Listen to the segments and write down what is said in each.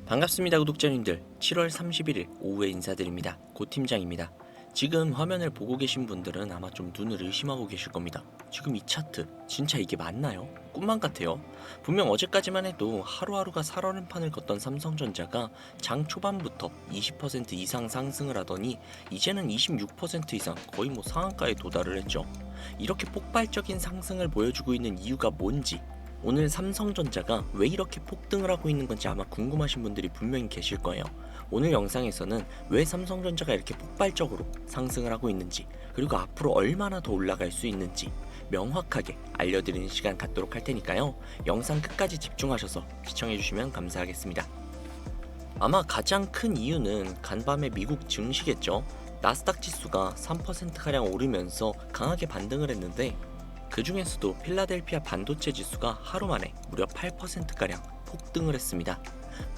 반갑습니다 구독자님들. 7월 31일 오후에 인사드립니다. 고 팀장입니다. 지금 화면을 보고 계신 분들은 아마 좀 눈을 의심하고 계실 겁니다. 지금 이 차트 진짜 이게 맞나요? 꿈만 같아요. 분명 어제까지만 해도 하루하루가 살얼음판을 걷던 삼성전자가 장 초반부터 20% 이상 상승을 하더니 이제는 26% 이상 거의 상한가에 도달을 했죠. 이렇게 폭발적인 상승을 보여주고 있는 이유가 뭔지, 오늘 삼성전자가 왜 이렇게 폭등을 하고 있는 건지 아마 궁금하신 분들이 분명히 계실 거예요. 오늘 영상에서는 왜 삼성전자가 이렇게 폭발적으로 상승을 하고 있는지, 그리고 앞으로 얼마나 더 올라갈 수 있는지 명확하게 알려드리는 시간 갖도록 할 테니까요. 영상 끝까지 집중하셔서 시청해주시면 감사하겠습니다. 아마 가장 큰 이유는 간밤의 미국 증시겠죠. 나스닥 지수가 3%가량 오르면서 강하게 반등을 했는데, 그 중에서도 필라델피아 반도체 지수가 하루 만에 무려 8%가량 폭등을 했습니다.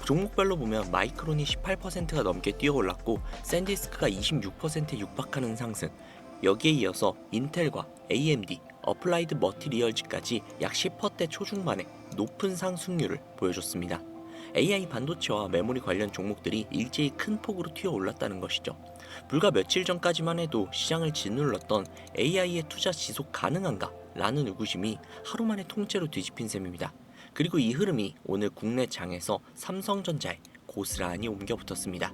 종목별로 보면 마이크론이 18%가 넘게 뛰어올랐고, 샌디스크가 26%에 육박하는 상승, 여기에 이어서 인텔과 AMD, 어플라이드 머티리얼즈까지 약 10%대 초중반의 높은 상승률을 보여줬습니다. AI 반도체와 메모리 관련 종목들이 일제히 큰 폭으로 튀어올랐다는 것이죠. 불과 며칠 전까지만 해도 시장을 짓눌렀던 AI의 투자 지속 가능한가? 라는 의구심이 하루 만에 통째로 뒤집힌 셈입니다. 그리고 이 흐름이 오늘 국내 장에서 삼성전자에 고스란히 옮겨 붙었습니다.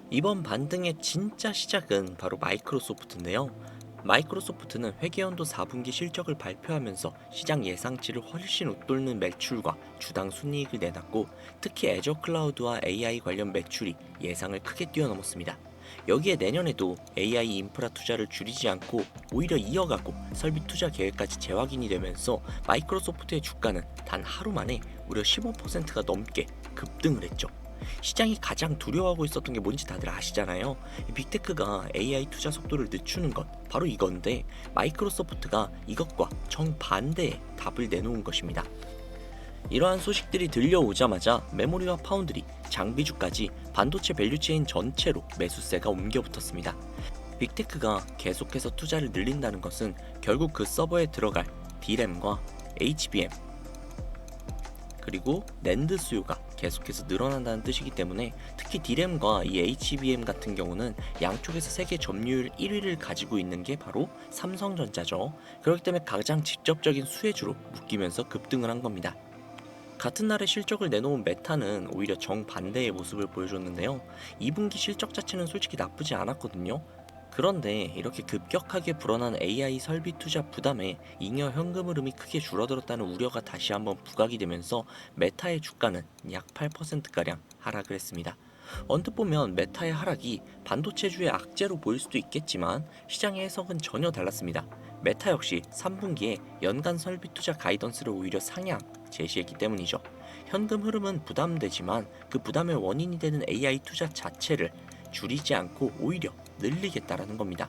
이번 반등의 진짜 시작은 바로 마이크로소프트인데요. 마이크로소프트는 회계연도 4분기 실적을 발표하면서 시장 예상치를 훨씬 웃돌는 매출과 주당 순이익을 내놨고, 특히 애저 클라우드와 AI 관련 매출이 예상을 크게 뛰어넘었습니다. 여기에 내년에도 AI 인프라 투자를 줄이지 않고 오히려 이어가고 설비 투자 계획까지 재확인이 되면서 마이크로소프트의 주가는 단 하루 만에 무려 15%가 넘게 급등을 했죠. 시장이 가장 두려워하고 있었던 게 뭔지 다들 아시잖아요. 빅테크가 AI 투자 속도를 늦추는 것, 바로 이건데 마이크로소프트가 이것과 정반대의 답을 내놓은 것입니다. 이러한 소식들이 들려오자마자 메모리와 파운드리, 장비주까지 반도체 밸류체인 전체로 매수세가 옮겨붙었습니다. 빅테크가 계속해서 투자를 늘린다는 것은 결국 그 서버에 들어갈 D램과 HBM, 그리고 낸드 수요가 계속해서 늘어난다는 뜻이기 때문에, 특히 D램과 이 HBM 같은 경우는 양쪽에서 세계 점유율 1위를 가지고 있는 게 바로 삼성전자죠. 그렇기 때문에 가장 직접적인 수혜주로 묶이면서 급등을 한 겁니다. 같은 날에 실적을 내놓은 메타는 오히려 정반대의 모습을 보여줬는데요. 2분기 실적 자체는 솔직히 나쁘지 않았거든요. 그런데 이렇게 급격하게 불어난 AI 설비 투자 부담에 잉여 현금 흐름이 크게 줄어들었다는 우려가 다시 한번 부각이 되면서 메타의 주가는 약 8%가량 하락을 했습니다. 언뜻 보면 메타의 하락이 반도체주의 악재로 보일 수도 있겠지만 시장의 해석은 전혀 달랐습니다. 메타 역시 3분기에 연간 설비 투자 가이던스를 오히려 상향 제시했기 때문이죠. 현금 흐름은 부담되지만 그 부담의 원인이 되는 AI 투자 자체를 줄이지 않고 오히려 늘리겠다라는 겁니다.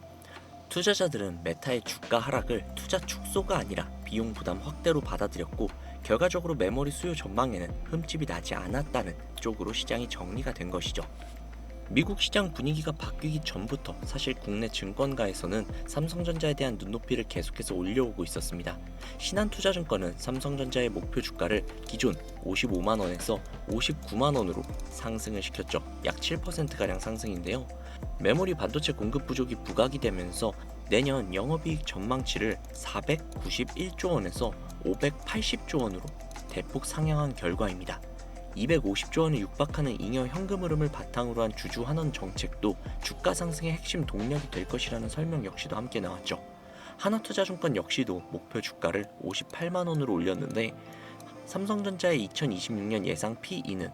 투자자들은 메타의 주가 하락을 투자 축소가 아니라 비용 부담 확대로 받아들였고, 결과적으로 메모리 수요 전망에는 흠집이 나지 않았다는 쪽으로 시장이 정리가 된 것이죠. 미국 시장 분위기가 바뀌기 전부터 사실 국내 증권가에서는 삼성전자에 대한 눈높이를 계속해서 올려오고 있었습니다. 신한투자증권은 삼성전자의 목표 주가를 기존 55만원에서 59만원으로 상승을 시켰죠. 약 7%가량 상승인데요. 메모리 반도체 공급 부족이 부각이 되면서 내년 영업이익 전망치를 491조 원에서 580조 원으로 대폭 상향한 결과입니다. 250조 원에 육박하는 잉여 현금 흐름을 바탕으로 한 주주 환원 정책도 주가 상승의 핵심 동력이 될 것이라는 설명 역시도 함께 나왔죠. 하나투자증권 역시도 목표 주가를 58만 원으로 올렸는데, 삼성전자의 2026년 예상 PE는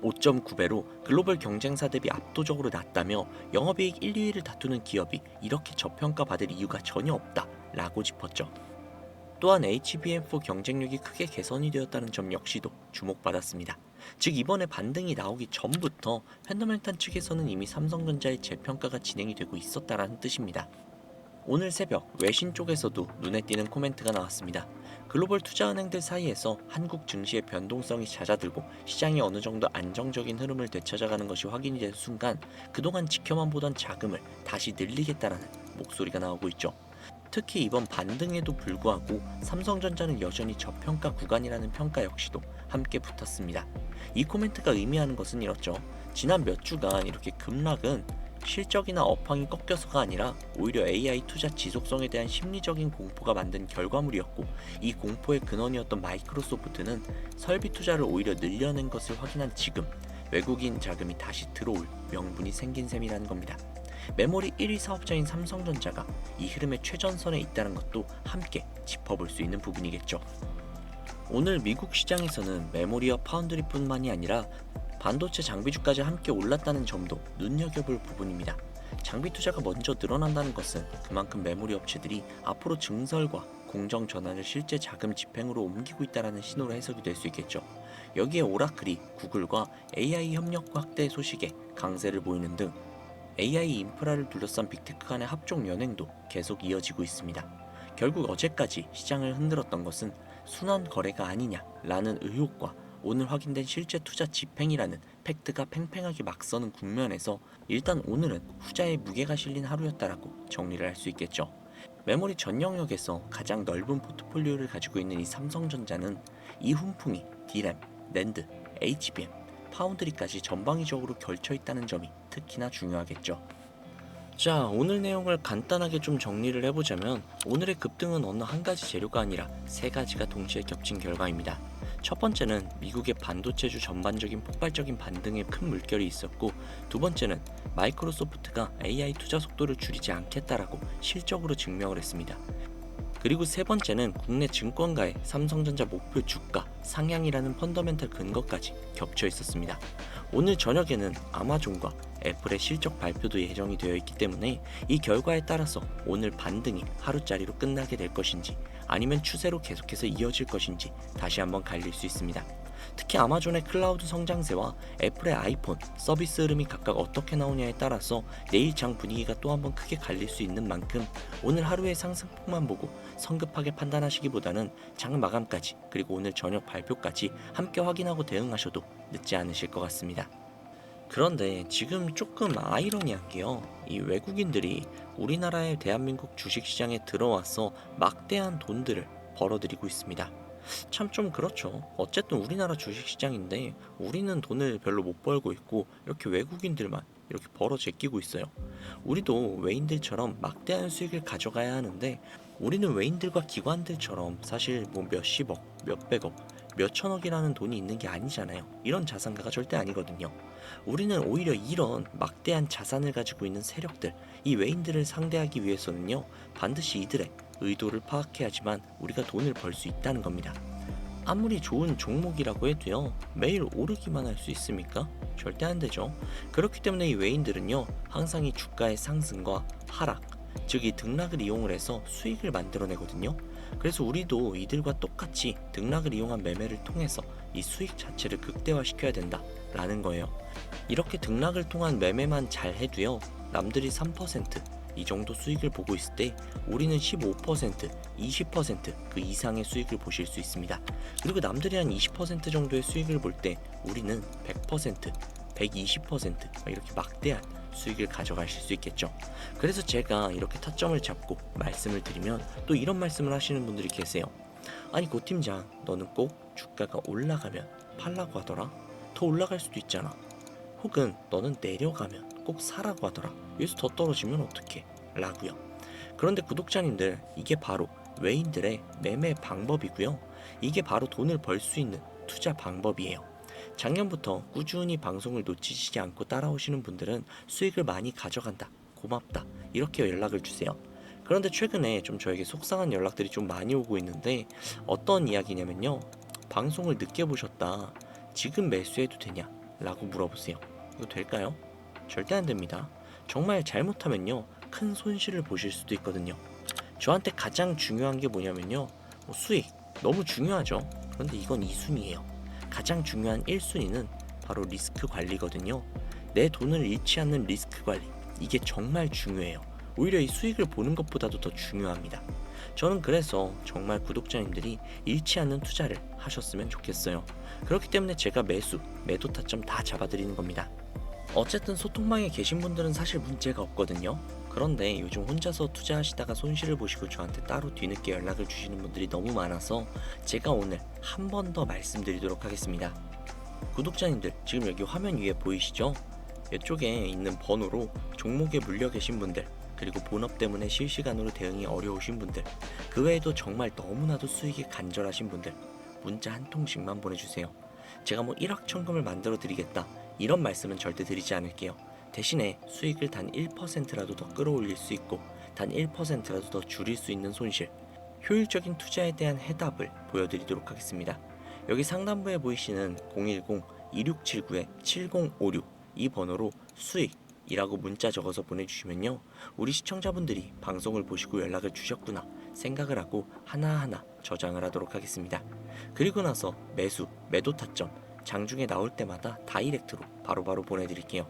5.9배로 글로벌 경쟁사 대비 압도적으로 낮다며 영업이익 1, 2위를 다투는 기업이 이렇게 저평가받을 이유가 전혀 없다라고 짚었죠. 또한 HBM4 경쟁력이 크게 개선이 되었다는 점 역시도 주목받았습니다. 즉 이번에 반등이 나오기 전부터 펀더멘탈 측에서는 이미 삼성전자의 재평가가 진행이 되고 있었다라는 뜻입니다. 오늘 새벽 외신 쪽에서도 눈에 띄는 코멘트가 나왔습니다. 글로벌 투자은행들 사이에서 한국 증시의 변동성이 잦아들고 시장이 어느 정도 안정적인 흐름을 되찾아가는 것이 확인이 된 순간 그동안 지켜만 보던 자금을 다시 늘리겠다라는 목소리가 나오고 있죠. 특히 이번 반등에도 불구하고 삼성전자는 여전히 저평가 구간이라는 평가 역시도 함께 붙었습니다. 이 코멘트가 의미하는 것은 이렇죠. 지난 몇 주간 이렇게 급락은 실적이나 업황이 꺾여서가 아니라 오히려 AI 투자 지속성에 대한 심리적인 공포가 만든 결과물이었고, 이 공포의 근원이었던 마이크로소프트는 설비 투자를 오히려 늘려낸 것을 확인한 지금 외국인 자금이 다시 들어올 명분이 생긴 셈이라는 겁니다. 메모리 1위 사업자인 삼성전자가 이 흐름의 최전선에 있다는 것도 함께 짚어볼 수 있는 부분이겠죠. 오늘 미국 시장에서는 메모리와 파운드리뿐만이 아니라 반도체 장비주까지 함께 올랐다는 점도 눈여겨볼 부분입니다. 장비 투자가 먼저 늘어난다는 것은 그만큼 메모리 업체들이 앞으로 증설과 공정 전환을 실제 자금 집행으로 옮기고 있다는 신호로 해석이 될 수 있겠죠. 여기에 오라클이 구글과 AI 협력 확대 소식에 강세를 보이는 등 AI 인프라를 둘러싼 빅테크 간의 합종 연행도 계속 이어지고 있습니다. 결국 어제까지 시장을 흔들었던 것은 순환 거래가 아니냐라는 의혹과 오늘 확인된 실제 투자 집행이라는 팩트가 팽팽하게 맞서는 국면에서 일단 오늘은 후자의 무게가 실린 하루였다라고 정리를 할 수 있겠죠. 메모리 전 영역에서 가장 넓은 포트폴리오를 가지고 있는 이 삼성전자는 이 훈풍이 D램, 낸드, HBM, 파운드리까지 전방위적으로 겹쳐 있다는 점이 특히나 중요하겠죠. 자, 오늘 내용을 간단하게 좀 정리를 해보자면 오늘의 급등은 어느 한 가지 재료가 아니라 세 가지가 동시에 겹친 결과입니다. 첫 번째는 미국의 반도체주 전반적인 폭발적인 반등에 큰 물결이 있었고, 두 번째는 마이크로소프트가 AI 투자 속도를 줄이지 않겠다라고 실적으로 증명을 했습니다. 그리고 세 번째는 국내 증권가의 삼성전자 목표 주가 상향이라는 펀더멘탈 근거까지 겹쳐 있었습니다. 오늘 저녁에는 아마존과 애플의 실적 발표도 예정이 되어 있기 때문에 이 결과에 따라서 오늘 반등이 하루짜리로 끝나게 될 것인지 아니면 추세로 계속해서 이어질 것인지 다시 한번 갈릴 수 있습니다. 특히 아마존의 클라우드 성장세와 애플의 아이폰 서비스 흐름이 각각 어떻게 나오냐에 따라서 내일 장 분위기가 또 한번 크게 갈릴 수 있는 만큼 오늘 하루의 상승폭만 보고 성급하게 판단하시기보다는 장 마감까지 그리고 오늘 저녁 발표까지 함께 확인하고 대응하셔도 늦지 않으실 것 같습니다. 그런데 지금 조금 아이러니한 게요, 이 외국인들이 우리나라의 대한민국 주식시장에 들어와서 막대한 돈들을 벌어들이고 있습니다. 참 좀 그렇죠. 어쨌든 우리나라 주식시장인데 우리는 돈을 별로 못 벌고 있고 이렇게 외국인들만 이렇게 벌어 제끼고 있어요. 우리도 외인들처럼 막대한 수익을 가져가야 하는데 우리는 외인들과 기관들처럼 사실 뭐 몇십억, 몇백억, 몇천억이라는 돈이 있는 게 아니잖아요. 이런 자산가가 절대 아니거든요. 우리는 오히려 이런 막대한 자산을 가지고 있는 세력들, 이 외인들을 상대하기 위해서는요, 반드시 이들의 의도를 파악해야지만 우리가 돈을 벌 수 있다는 겁니다. 아무리 좋은 종목이라고 해도요, 매일 오르기만 할 수 있습니까? 절대 안 되죠. 그렇기 때문에 이 외인들은요, 항상 이 주가의 상승과 하락, 즉 이 등락을 이용을 해서 수익을 만들어내거든요. 그래서 우리도 이들과 똑같이 등락을 이용한 매매를 통해서 이 수익 자체를 극대화시켜야 된다라는 거예요. 이렇게 등락을 통한 매매만 잘 해도요, 남들이 3%, 이 정도 수익을 보고 있을 때 우리는 15%, 20%그 이상의 수익을 보실 수 있습니다. 그리고 남들이 한 20% 정도의 수익을 볼 때 우리는 100%, 120% 이렇게 막대한 수익을 가져가실 수 있겠죠. 그래서 제가 이렇게 타점을 잡고 말씀을 드리면 또 이런 말씀을 하시는 분들이 계세요. 아니 고 팀장, 너는 꼭 주가가 올라가면 팔라고 하더라. 더 올라갈 수도 있잖아. 혹은 너는 내려가면 꼭 사라고 하더라. 여기서 더 떨어지면 어떡해? 라고요. 그런데 구독자님들, 이게 바로 외인들의 매매 방법이고요. 이게 바로 돈을 벌 수 있는 투자 방법이에요. 작년부터 꾸준히 방송을 놓치시지 않고 따라오시는 분들은 수익을 많이 가져간다, 고맙다, 이렇게 연락을 주세요. 그런데 최근에 좀 저에게 속상한 연락들이 좀 많이 오고 있는데, 어떤 이야기냐면요, 방송을 늦게 보셨다, 지금 매수해도 되냐? 라고 물어보세요. 이거 될까요? 절대 안 됩니다. 정말 잘못하면요, 큰 손실을 보실 수도 있거든요. 저한테 가장 중요한 게 뭐냐면요, 수익 너무 중요하죠. 그런데 이건 2순위예요. 가장 중요한 1순위는 바로 리스크 관리거든요. 내 돈을 잃지 않는 리스크 관리, 이게 정말 중요해요. 오히려 이 수익을 보는 것보다도 더 중요합니다. 저는 그래서 정말 구독자님들이 잃지 않는 투자를 하셨으면 좋겠어요. 그렇기 때문에 제가 매수, 매도 타점 다 잡아드리는 겁니다. 어쨌든 소통방에 계신 분들은 사실 문제가 없거든요. 그런데 요즘 혼자서 투자하시다가 손실을 보시고 저한테 따로 뒤늦게 연락을 주시는 분들이 너무 많아서 제가 오늘 한 번 더 말씀드리도록 하겠습니다. 구독자님들, 지금 여기 화면 위에 보이시죠? 이쪽에 있는 번호로 종목에 물려 계신 분들, 그리고 본업 때문에 실시간으로 대응이 어려우신 분들, 그 외에도 정말 너무나도 수익이 간절하신 분들, 문자 한 통씩만 보내주세요. 제가 뭐 1억 천금을 만들어 드리겠다, 이런 말씀은 절대 드리지 않을게요. 대신에 수익을 단 1%라도 더 끌어올릴 수 있고 단 1%라도 더 줄일 수 있는 손실, 효율적인 투자에 대한 해답을 보여드리도록 하겠습니다. 여기 상단부에 보이시는 010-2679-7056 이 번호로 수익이라고 문자 적어서 보내주시면요, 우리 시청자분들이 방송을 보시고 연락을 주셨구나 생각을 하고 하나하나 저장을 하도록 하겠습니다. 그리고 나서 매수, 매도 타점 장중에 나올 때마다 다이렉트로 바로바로 보내드릴게요.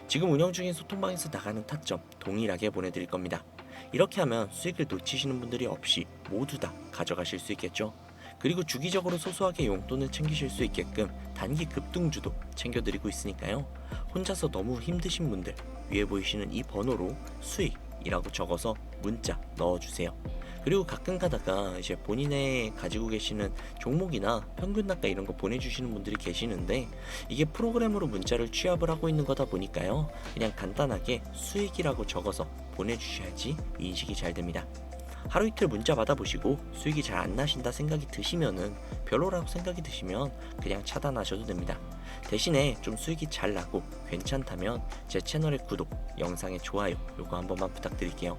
지금 운영 중인 소통방에서 나가는 타점 동일하게 보내드릴 겁니다. 이렇게 하면 수익을 놓치시는 분들이 없이 모두 다 가져가실 수 있겠죠. 그리고 주기적으로 소소하게 용돈을 챙기실 수 있게끔 단기 급등주도 챙겨드리고 있으니까요. 혼자서 너무 힘드신 분들, 위에 보이시는 이 번호로 수익이라고 적어서 문자 넣어주세요. 그리고 가끔 가다가 이제 본인의 가지고 계시는 종목이나 평균 단가 이런 거 보내주시는 분들이 계시는데, 이게 프로그램으로 문자를 취합을 하고 있는 거다 보니까요, 그냥 간단하게 수익이라고 적어서 보내주셔야지 인식이 잘 됩니다. 하루 이틀 문자 받아보시고 수익이 잘 안 나신다 생각이 드시면은, 별로라고 생각이 드시면 그냥 차단하셔도 됩니다. 대신에 좀 수익이 잘 나고 괜찮다면 제 채널의 구독, 영상의 좋아요 요거 한 번만 부탁드릴게요.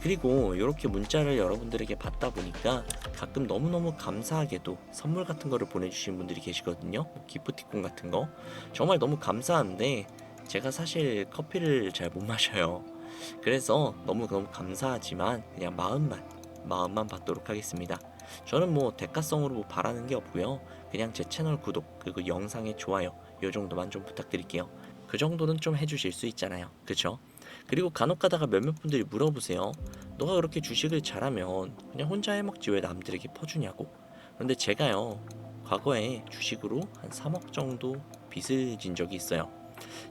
그리고 이렇게 문자를 여러분들에게 받다 보니까 가끔 너무너무 감사하게도 선물 같은 거를 보내주시는 분들이 계시거든요. 뭐 기프티콘 같은 거 정말 너무 감사한데, 제가 사실 커피를 잘 못 마셔요. 그래서 너무너무 감사하지만 그냥 마음만 받도록 하겠습니다. 저는 뭐 대가성으로 뭐 바라는 게 없고요. 그냥 제 채널 구독 그리고 영상의 좋아요 요 정도만 좀 부탁드릴게요. 그 정도는 좀 해주실 수 있잖아요, 그쵸? 그리고 간혹 가다가 몇몇 분들이 물어보세요. 너가 그렇게 주식을 잘하면 그냥 혼자 해먹지 왜 남들에게 퍼주냐고. 그런데 제가요, 과거에 주식으로 한 3억 정도 빚을 진 적이 있어요.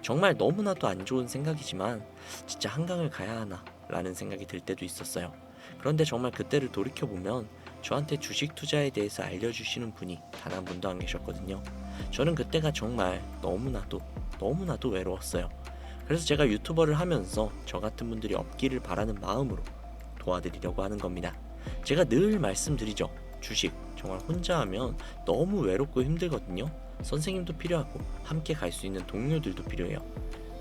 정말 너무나도 안 좋은 생각이지만 진짜 한강을 가야 하나 라는 생각이 들 때도 있었어요. 그런데 정말 그때를 돌이켜보면 저한테 주식 투자에 대해서 알려주시는 분이 단 한 분도 안 계셨거든요. 저는 그때가 정말 너무나도 외로웠어요. 그래서 제가 유튜버를 하면서 저 같은 분들이 없기를 바라는 마음으로 도와드리려고 하는 겁니다. 제가 늘 말씀드리죠. 주식 정말 혼자 하면 너무 외롭고 힘들거든요. 선생님도 필요하고 함께 갈 수 있는 동료들도 필요해요.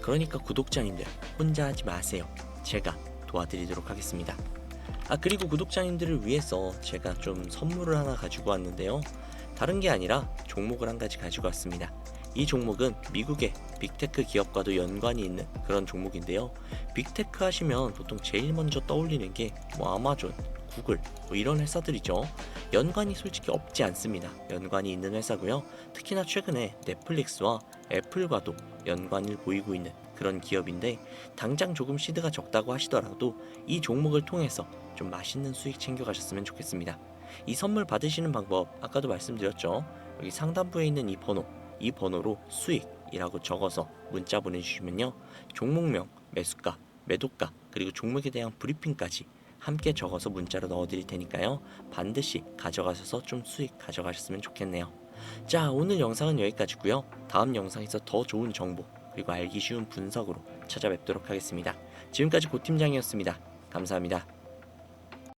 그러니까 구독자님들 혼자 하지 마세요. 제가 도와드리도록 하겠습니다. 그리고 구독자님들을 위해서 제가 좀 선물을 하나 가지고 왔는데요. 다른 게 아니라 종목을 한 가지 가지고 왔습니다. 이 종목은 미국의 빅테크 기업과도 연관이 있는 그런 종목인데요. 빅테크 하시면 보통 제일 먼저 떠올리는 게 뭐 아마존, 구글 뭐 이런 회사들이죠. 연관이 솔직히 없지 않습니다. 연관이 있는 회사고요. 특히나 최근에 넷플릭스와 애플과도 연관을 보이고 있는 그런 기업인데, 당장 조금 시드가 적다고 하시더라도 이 종목을 통해서 좀 맛있는 수익 챙겨가셨으면 좋겠습니다. 이 선물 받으시는 방법 아까도 말씀드렸죠. 여기 상단부에 있는 이 번호로 수익이라고 적어서 문자 보내주시면요, 종목명, 매수가, 매도가 그리고 종목에 대한 브리핑까지 함께 적어서 문자로 넣어드릴 테니까요, 반드시 가져가셔서 좀 수익 가져가셨으면 좋겠네요. 자, 오늘 영상은 여기까지고요. 다음 영상에서 더 좋은 정보 그리고 알기 쉬운 분석으로 찾아뵙도록 하겠습니다. 지금까지 고팀장이었습니다. 감사합니다.